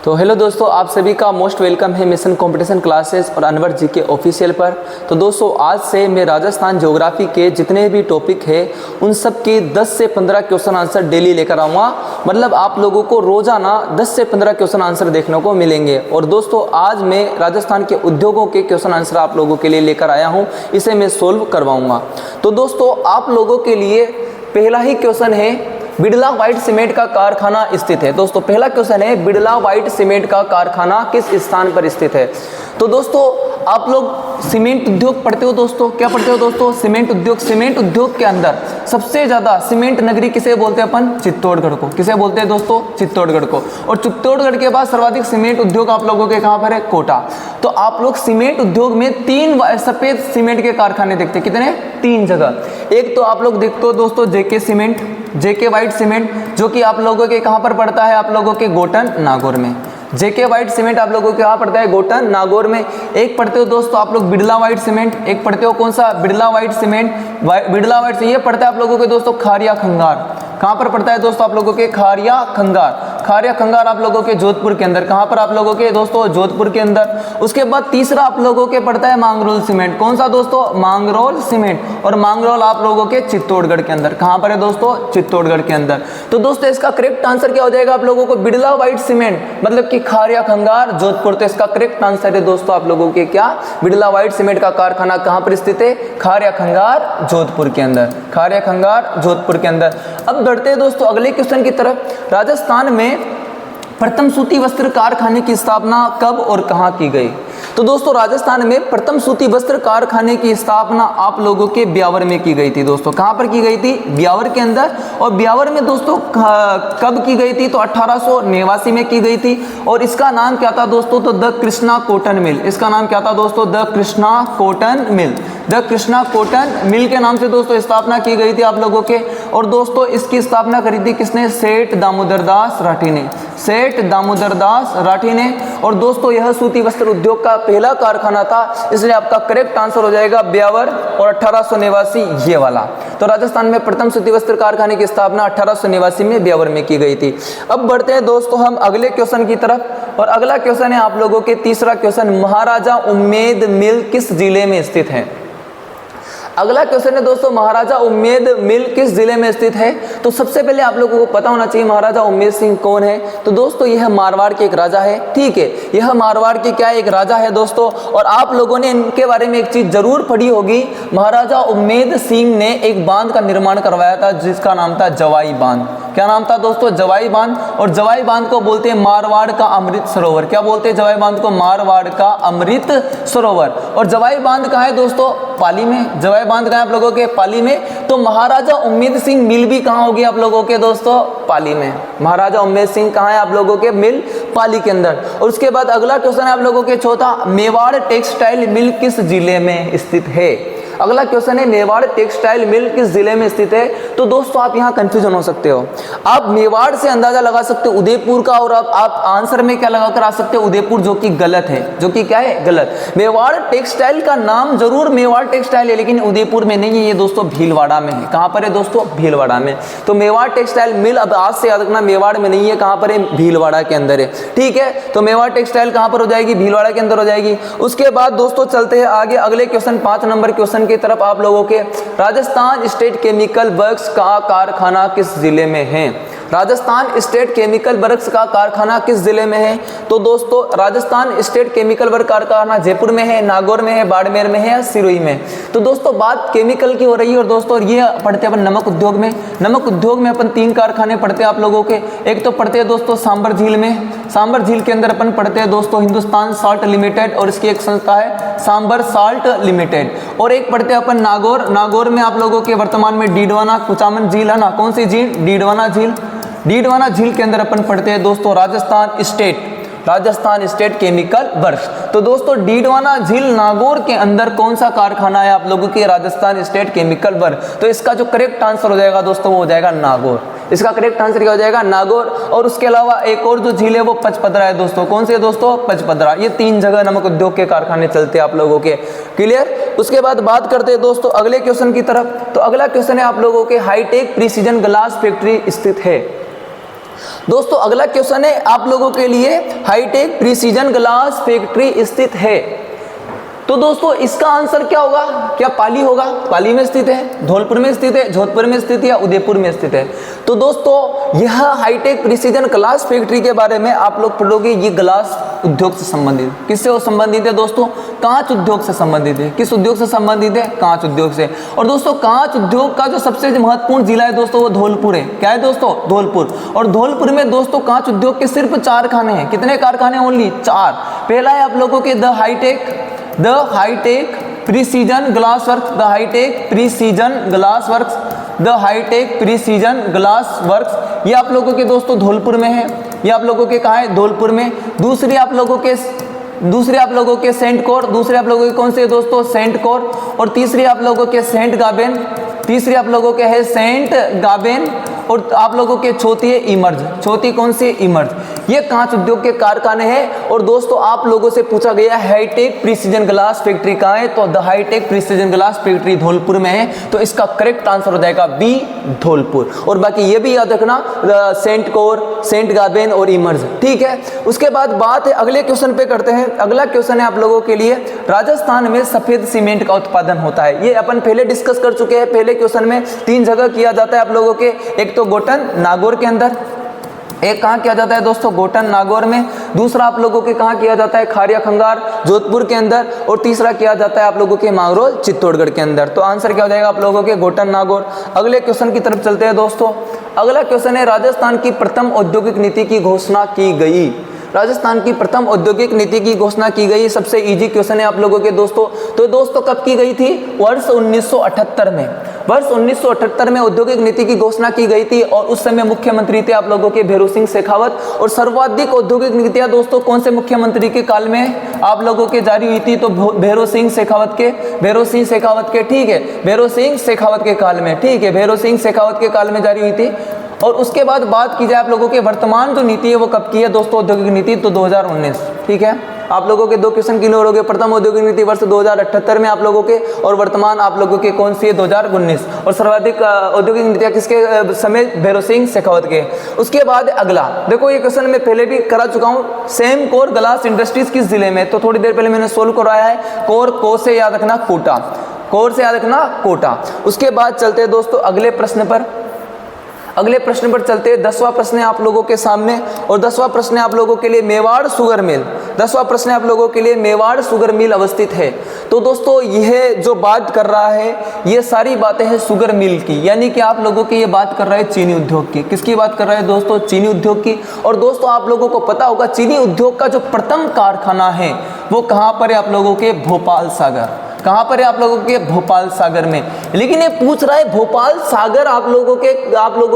तो हेलो दोस्तों, आप सभी का मोस्ट वेलकम है मिशन कंपटीशन क्लासेस और अनवर जी के ऑफिशियल पर। तो दोस्तों, आज से मैं राजस्थान ज्योग्राफी के जितने भी टॉपिक है उन सब की 10 से 15 क्वेश्चन आंसर डेली लेकर आऊँगा। मतलब आप लोगों को रोजाना 10 से 15 क्वेश्चन आंसर देखने को मिलेंगे। और दोस्तों, आज मैं राजस्थान के उद्योगों के क्वेश्चन आंसर आप लोगों के लिए लेकर आया हूँ, इसे मैं सोल्व करवाऊँगा। तो दोस्तों, आप लोगों के लिए पहला ही क्वेश्चन है, बिड़ला व्हाइट सीमेंट का कारखाना स्थित है। दोस्तों, पहला क्वेश्चन है, बिड़ला व्हाइट सीमेंट का कारखाना किस स्थान पर स्थित है। तो दोस्तों, आप लोग सीमेंट उद्योग पढ़ते हो। दोस्तों, क्या पढ़ते हो दोस्तों? सीमेंट उद्योग। सीमेंट उद्योग के अंदर सबसे ज्यादा सीमेंट नगरी किसे बोलते हैं अपन? चित्तौड़गढ़ को। किसे बोलते हैं दोस्तों? चित्तौड़गढ़ को। और चित्तौड़गढ़ के बाद सर्वाधिक सीमेंट उद्योग आप लोगों के कहां पर है? कोटा। तो आप लोग सीमेंट उद्योग में 3 सफेद सीमेंट के कारखाने देखते हैं। कितने? 3 जगह। एक तो आप लोग देखते हो दोस्तों जेके सीमेंट, जेके व्हाइट सीमेंट, जो कि आप लोगों के कहां पर पड़ता है? आप लोगों के गोटन नागौर में। जेके व्हाइट सीमेंट आप लोगों के कहां पड़ता है? गोटन नागौर में। एक पढ़ते हो दोस्तों आप लोग बिड़ला व्हाइट सीमेंट, एक पढ़ते हो कौन सा? Birla white cement. Birla white ये पड़ता है आप लोगों के दोस्तों खारिया खंगार। कहां पर पड़ता है दोस्तों? आप लोगों के खारिया खंगार। खारिया खंगार आप लोगों के जोधपुर के अंदर। कहां पर आप लोगों के दोस्तों? जोधपुर के अंदर। उसके बाद तीसरा आप लोगों के पड़ता है मांगरोल सीमेंट। कौन सा दोस्तों? मांगरोल सीमेंट। और मांगरोल आप लोगों के चित्तौड़गढ़ के अंदर। कहां पर है दोस्तों? चित्तौड़गढ़ के अंदर। तो दोस्तों, इसका करेक्ट आंसर क्या हो जाएगा आप लोगों को? बिड़ला व्हाइट सीमेंट मतलब कि खारिया खंगार जोधपुर। तो इसका करेक्ट आंसर है दोस्तों आप लोगों के क्या? बिड़ला व्हाइट सीमेंट का कारखाना कहां पर स्थित है? खारिया खंगार जोधपुर के अंदर। खारिया खंगार जोधपुर के अंदर। अब बढ़ते हैं दोस्तों अगले क्वेश्चन की तरफ। राजस्थान में प्रथम सूती वस्त्र कारखाने की स्थापना कब और कहां की गई? तो दोस्तों, राजस्थान में प्रथम सूती वस्त्र कारखाने की स्थापना आप लोगों के ब्यावर में की गई थी। दोस्तों, कहां पर की गई थी? ब्यावर के अंदर। और ब्यावर में दोस्तों कब की गई थी? तो 1889 में की गई थी। और इसका नाम क्या था दोस्तों? तो द कृष्णा कॉटन मिल। इसका नाम क्या था दोस्तों? The Krishna cotton mill. The Krishna cotton mill के नाम से दोस्तों स्थापना की गई थी आप लोगों के। और दोस्तों, इसकी स्थापना करी थी किसने? सेठ दामोदर दास राठी ने। सेठ दामोदर दास राठी ने। और दोस्तों, यह सूती वस्त्र उद्योग का पहला कारखाना था, इसलिए आपका करेक्ट आंसर हो जाएगा ब्यावर। और 1889 ये वाला। तो राजस्थान में प्रथम सूती वस्त्र कारखाने की स्थापना 1889 में ब्यावर में की गई थी। अब बढ़ते हैं दोस्तों हम अगले क्वेश्चन की तरफ। और अगला क्वेश्चन है आप लोगों के तीसरा क्वेश्चन, महाराजा उम्मेद मिल किस जिले में स्थित है? अगला क्वेश्चन है दोस्तों, महाराजा उम्मेद मिल किस जिले में स्थित है? तो सबसे पहले आप लोगों को पता होना चाहिए महाराजा उम्मेद सिंह कौन है। तो दोस्तों, यह मारवाड़ के एक राजा है। ठीक है, यह मारवाड़ के क्या एक राजा है दोस्तों। और आप लोगों ने इनके बारे में एक चीज जरूर पढ़ी होगी। महाराजा उम्मेद सिंह ने एक बांध का निर्माण करवाया था जिसका नाम था जवाई बांध। क्या नाम था दोस्तों? जवाई बांध। और जवाई बांध को बोलते हैं मारवाड़ का अमृत सरोवर। क्या बोलते हैं जवाई बांध को? मारवाड़ का अमृत सरोवर। और जवाई बांध कहाँ है दोस्तों? पाली में। जवाई बांध कहाँ है आप लोगों के? पाली में। तो महाराजा उम्मेद सिंह मिल भी कहाँ होगी आप लोगों के दोस्तों? पाली में। महाराजा उम्मेद सिंह कहाँ है आप लोगों के? मिल पाली के अंदर। और उसके बाद अगला क्वेश्चन है आप लोगों के चौथा, मेवाड़ टेक्सटाइल मिल किस जिले में स्थित है? अगला क्वेश्चन है, मेवाड़ टेक्सटाइल मिल किस जिले में स्थित है? तो दोस्तों, आप यहाँ कंफ्यूजन हो सकते हो। आप मेवाड़ से अंदाजा लगा सकते हो उदयपुर का, और आप आंसर में क्या लगाकर आ सकते हो? उदयपुर, जो कि गलत है। जो कि क्या है? गलत। मेवाड़ टेक्सटाइल का नाम जरूर मेवाड़ टेक्सटाइल है, लेकिन उदयपुर में नहीं है ये दोस्तों, भीलवाड़ा में है। कहां पर है दोस्तों? भीलवाड़ा में। तो मेवाड़ टेक्सटाइल मिल अब आज से याद रखना, मेवाड़ में नहीं है। कहां पर है? भीलवाड़ा के अंदर है। ठीक है, तो मेवाड़ टेक्सटाइल कहां पर हो जाएगी? भीलवाड़ा के अंदर हो जाएगी। उसके बाद दोस्तों चलते हैं आगे अगले क्वेश्चन, 5 नंबर क्वेश्चन की तरफ आप लोगों के। राजस्थान स्टेट केमिकल वर्क्स का कारखाना किस जिले में है? राजस्थान स्टेट केमिकल वर्क्स का कारखाना किस जिले में है? तो दोस्तों, राजस्थान स्टेट केमिकल वर्क कारखाना जयपुर में है, नागौर में है, बाड़मेर में है या सिरोही में? तो दोस्तों, बात केमिकल की हो रही है। और दोस्तों, ये पढ़ते हैं अपन नमक उद्योग में। नमक उद्योग में अपन 3 कारखाने पढ़ते हैं आप लोगों के। एक तो पढ़ते हैं दोस्तों सांबर झील में। सांबर झील के अंदर अपन पढ़ते हैं दोस्तों हिंदुस्तान साल्ट लिमिटेड, और इसकी एक संस्था है सांबर साल्ट लिमिटेड। और एक पढ़ते हैं अपन नागौर। नागौर में आप लोगों के वर्तमान में डीडवाना कुचामन झील है ना। कौन सी झील? डीडवाना झील। डीडवाना झील के अंदर अपन पढ़ते हैं दोस्तों राजस्थान स्टेट केमिकल वर्क्स। तो दोस्तों, डीडवाना झील नागौर के अंदर कौन सा कारखाना है आप लोगों के? Rajasthan state chemical work. तो इसका जो करेक्ट आंसर हो जाएगा दोस्तों, वो हो जाएगा नागौर। इसका करेक्ट आंसर क्या हो जाएगा? नागौर। और उसके अलावा एक और जो झील है वो पचपदरा है दोस्तों। कौन सी है दोस्तों? पचपदरा। ये 3 जगह नमक उद्योग के कारखाने चलते हैं आप लोगों के। क्लियर? उसके बाद बात करते हैं दोस्तों अगले क्वेश्चन की तरफ। तो अगला क्वेश्चन है आप लोगों के, हाईटेक प्रिसीजन ग्लास फैक्ट्री स्थित है? दोस्तों अगला क्वेश्चन है आप लोगों के लिए, हाईटेक प्रिसीजन ग्लास फैक्ट्री स्थित है। तो दोस्तों इसका आंसर क्या होगा? क्या पाली होगा? पाली में स्थित है, धौलपुर में स्थित है, जोधपुर में स्थित है या उदयपुर में स्थित है? तो दोस्तों यह हाईटेक प्रिसीजन ग्लास फैक्ट्री के बारे में आप लोग पढ़ोगे, ये ग्लास उद्योग से संबंधित। किससे संबंधित है दोस्तों? कांच उद्योग से संबंधित है। किस उद्योग से संबंधित है? कांच उद्योग से। और दोस्तों कांच उद्योग का जो सबसे महत्वपूर्ण जिला है दोस्तों वो धौलपुर है। क्या है दोस्तों? धौलपुर। और धौलपुर में दोस्तों कांच उद्योग के सिर्फ 4 कारखाने हैं। कितने कारखाने? ओनली 4। पहला है आप लोगों के the hi-tech precision glass works, the hi-tech precision glass works, the hi-tech precision glass works. ये आप लोगों के दोस्तों धौलपुर में है। ये आप लोगों के कहाँ है? धौलपुर में। दूसरे आप लोगों के सेंट कोर। दूसरे आप लोगों के कौन से दोस्तों? सेंट कोर। और तीसरी आप लोगों के सेंट गाबेन। तीसरी आप लोगों के है सेंट गाबेन। और आप लोगों के चौथी है इमर्ज। चौथी कौन सी? इमर्ज। ये कांच उद्योग के कारखाने हैं। और दोस्तों आप लोगों से पूछा गया हाईटेक प्रिसीजन ग्लास फैक्ट्री कहाँ है? तो the hi-tech precision glass factory Dholpur में है। तो इसका करेक्ट आंसर हो जाएगा बी, धौलपुर। और बाकी ये भी याद रखना, सेंट कोर, सेंट गाबेन और इमर्ज। ठीक है। उसके बाद बात है अगले क्वेश्चन पे करते हैं। अगला क्वेश्चन है आप लोगों के लिए, राजस्थान में सफेद सीमेंट का उत्पादन होता है। ये अपन पहले डिस्कस कर चुके हैं। पहले क्वेश्चन में 3 जगह किया जाता है आप लोगों के, एक तो गोटन नागौर के अंदर, एक कहाँ किया जाता है दोस्तों? गोटन नागौर में। दूसरा आप लोगों के कहाँ किया जाता है? खारिया खंगार जोधपुर के अंदर। और तीसरा किया जाता है आप लोगों के मांगरोल चित्तौड़गढ़ के अंदर। तो आंसर क्या हो जाएगा आप लोगों के? गोटन नागौर। अगले क्वेश्चन की तरफ चलते हैं दोस्तों। अगला क्वेश्चन है, राजस्थान की प्रथम औद्योगिक नीति की घोषणा की गई। राजस्थान की प्रथम औद्योगिक नीति की घोषणा की गई। सबसे इजी क्वेश्चन है आप लोगों के दोस्तों। तो दोस्तों कब की गई थी? वर्ष 1978 में। वर्ष 1978 में औद्योगिक नीति की घोषणा की गई थी। और उस समय मुख्यमंत्री थे आप लोगों के भैरों सिंह शेखावत। और सर्वाधिक औद्योगिक नीतियां दोस्तों कौन से मुख्यमंत्री के काल में आप लोगों के जारी हुई थी? तो भैरों सिंह शेखावत के, ठीक है, भैरों सिंह शेखावत के काल में। ठीक है, भैरों सिंह शेखावत के काल में जारी हुई थी। और उसके बाद बात की जाए आप लोगों के वर्तमान जो नीति है वो कब की है दोस्तों? औद्योगिक नीति तो 2019। ठीक है, आप लोगों के 2 क्वेश्चन क्लियर हो गए। प्रथम औद्योगिक नीति वर्ष 2078 में आप लोगों के, और वर्तमान आप लोगों के कौन सी है? 2019। और सर्वाधिक औद्योगिक नीतियां किसके समय? भैरों सिंह शेखावत के। उसके बाद अगला देखो, ये क्वेश्चन मैं पहले भी करा चुका हूँ। सेम कोर ग्लास इंडस्ट्रीज किस जिले में? तो थोड़ी देर पहले मैंने सोल्व करवाया है। को से याद रखना कोटा, कोर से याद रखना कोटा। उसके बाद चलते हैं दोस्तों अगले प्रश्न पर। अगले प्रश्न पर चलते हैं। 10वां प्रश्न है आप लोगों के सामने। और 10वां प्रश्न है आप लोगों के लिए, मेवाड़ शुगर मिल। 10वां प्रश्न है आप लोगों के लिए, मेवाड़ शुगर मिल अवस्थित है। तो दोस्तों यह जो बात कर रहा है, ये सारी बातें हैं शुगर मिल की, यानी कि आप लोगों की ये बात कर रहा है चीनी उद्योग की। किसकी बात कर रहा है दोस्तों? चीनी उद्योग की। और दोस्तों आप लोगों को पता होगा चीनी उद्योग का जो प्रथम कारखाना है वो कहाँ पर है? आप लोगों के भोपाल सागर। कहाँ पर है? आप लोगों के भोपाल सागर में। लेकिन ये पूछ रहा है भोपाल सागर आप लोगों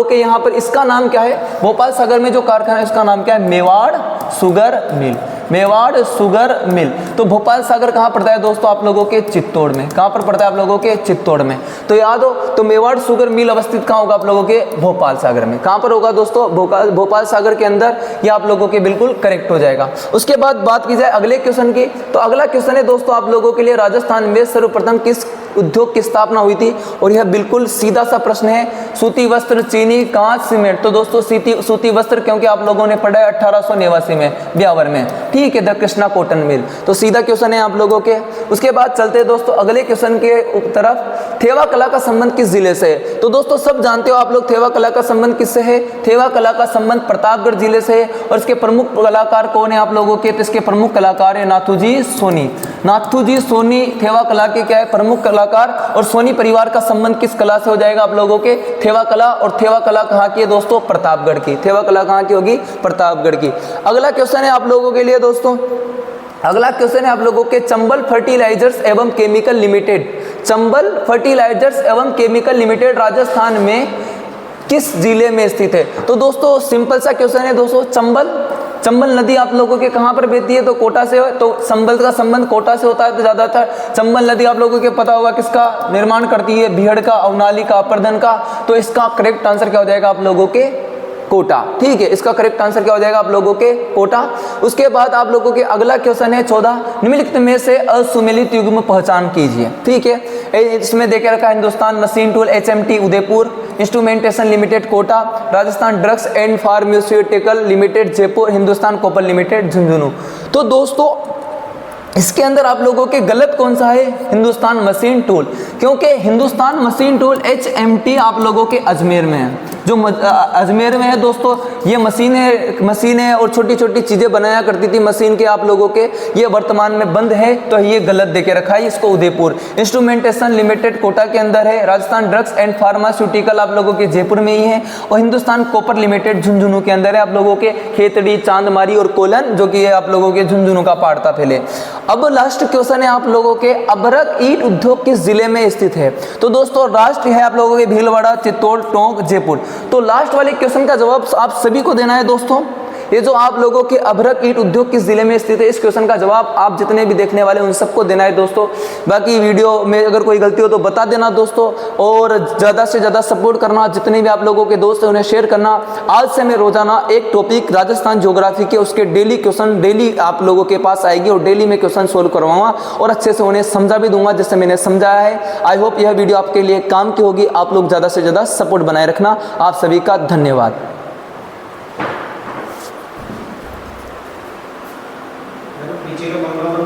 के यहाँ पर इसका नाम क्या है? भोपाल सागर में जो कारखाना है उसका नाम क्या है? Mewar sugar mill. Mewar sugar mill. तो भोपाल सागर कहाँ पड़ता है दोस्तों? आप लोगों के चित्तौड़ में। कहाँ पर पड़ता है? आप लोगों के चित्तौड़ में। तो याद हो, तो मेवाड़ शुगर मिल अवस्थित कहाँ होगा? आप लोगों के भोपाल सागर में। कहाँ पर होगा दोस्तों? भोपाल सागर के अंदर। ये आप लोगों के बिल्कुल करेक्ट हो जाएगा। उसके बाद बात की जाए अगले क्वेश्चन की, तो अगला क्वेश्चन है दोस्तों आप लोगों के लिए, राजस्थान में सर्वप्रथम किस उद्योग की स्थापना हुई थी? और यह बिल्कुल सीधा सा प्रश्न है। सूती वस्त्र, चीनी, कांच, सीमेंट। तो दोस्तों सूती वस्त्र क्योंकि आप लोगों ने पढ़ा है 1889 में ब्यावर में। ठीक है, द कृष्णा कॉटन मिल। तो सीधा क्वेश्चन है आप लोगों के। उसके बाद चलते हैं दोस्तों अगले क्वेश्चन के तरफ। थेवा कला का संबंध किस जिले से है? तो दोस्तों सब जानते हो आप लोग थेवा कला का संबंध किससे है? थेवा कला का संबंध प्रतापगढ़ जिले से है। और इसके प्रमुख कलाकार कौन है आप लोगों के? तो इसके प्रमुख कलाकार है नाथूजी सोनी। नाथूजी सोनी थेवा कला के क्या है? प्रमुख कलाकार। और सोनी परिवार का संबंध किस कला से हो जाएगा आप लोगों के? थेवा कला। और थेवा कला कहाँ की है दोस्तों? प्रतापगढ़ की। थेवा कला कहाँ की होगी? प्रतापगढ़ की। अगला क्वेश्चन है आप लोगों के लिए दोस्तों, अगला क्वेश्चन है आप लोगों के, चंबल फर्टिलाइजर्स एवं केमिकल लिमिटेड। चंबल फर्टिलाइजर्स एवं केमिकल लिमिटेड राजस्थान में किस जिले में स्थित है? तो दोस्तों सिंपल सा क्वेश्चन है दोस्तों। चंबल नदी आप लोगों के कहाँ पर बहती है? तो कोटा से। तो चंबल का संबंध कोटा से होता है। तो ज्यादातर चंबल नदी आप लोगों के पता होगा किसका निर्माण करती है? बीहड़ का, अवनाली का, अपर्दन का। तो इसका करेक्ट आंसर क्या हो जाएगा आप लोगों के? कोटा। ठीक है, इसका करेक्ट आंसर क्या हो जाएगा आप लोगों के? कोटा। उसके बाद आप लोगों के अगला क्वेश्चन है 14, निम्नलिखित में से असुमेलित युग्म पहचान कीजिए। ठीक है, इसमें देखे रखा है Hindustan machine tool HMT Udaipur, instrumentation limited Kota, Rajasthan drugs and pharmaceutical limited Jaipur, Hindustan copper limited Jhunjhunu. तो दोस्तों इसके अंदर आप लोगों के गलत कौन सा है? हिंदुस्तान मशीन टूल, क्योंकि हिंदुस्तान मशीन टूल HMT आप लोगों के अजमेर में है, जो अजमेर में है दोस्तों। ये मशीनें और छोटी छोटी चीजें बनाया करती थी मशीन के आप लोगों के, ये वर्तमान में बंद है, तो ये गलत देके रखा है इसको उदयपुर। इंस्ट्रूमेंटेशन लिमिटेड कोटा के अंदर है, राजस्थान ड्रग्स एंड फार्मास्यूटिकल आप लोगों के जयपुर में ही है, और हिंदुस्तान कॉपर लिमिटेड झुंझुनू के अंदर है आप लोगों के, खेतड़ी, चांदमारी और कोलन, जो कि ये आप लोगों के झुंझुनू का पार्ट था पहले। अब लास्ट क्वेश्चन है आप लोगों के, अभ्रक ईंट उद्योग किस जिले में स्थित है? तो दोस्तों राष्ट्र है आप लोगों के भीलवाड़ा, चित्तौड़, टोंक, जयपुर। तो लास्ट वाले क्वेश्चन का जवाब आप सभी को देना है दोस्तों। ये जो आप लोगों के अभ्रक ईंट उद्योग किस जिले में स्थित है, इस क्वेश्चन का जवाब आप जितने भी देखने वाले उन सबको देना है दोस्तों। बाकी वीडियो में अगर कोई गलती हो तो बता देना दोस्तों, और ज़्यादा से ज़्यादा सपोर्ट करना, जितने भी आप लोगों के दोस्त हैं उन्हें शेयर करना। आज से मैं रोजाना एक टॉपिक राजस्थान ज्योग्राफी के उसके डेली क्वेश्चन डेली आप लोगों के पास आएगी, और डेली में क्वेश्चन सोल्व करवाऊंगा और अच्छे से उन्हें समझा भी दूंगा जैसे मैंने समझाया है। आई होप यह वीडियो आपके लिए काम की होगी। आप लोग ज़्यादा से ज़्यादा सपोर्ट बनाए रखना। आप सभी का धन्यवाद। नीचे का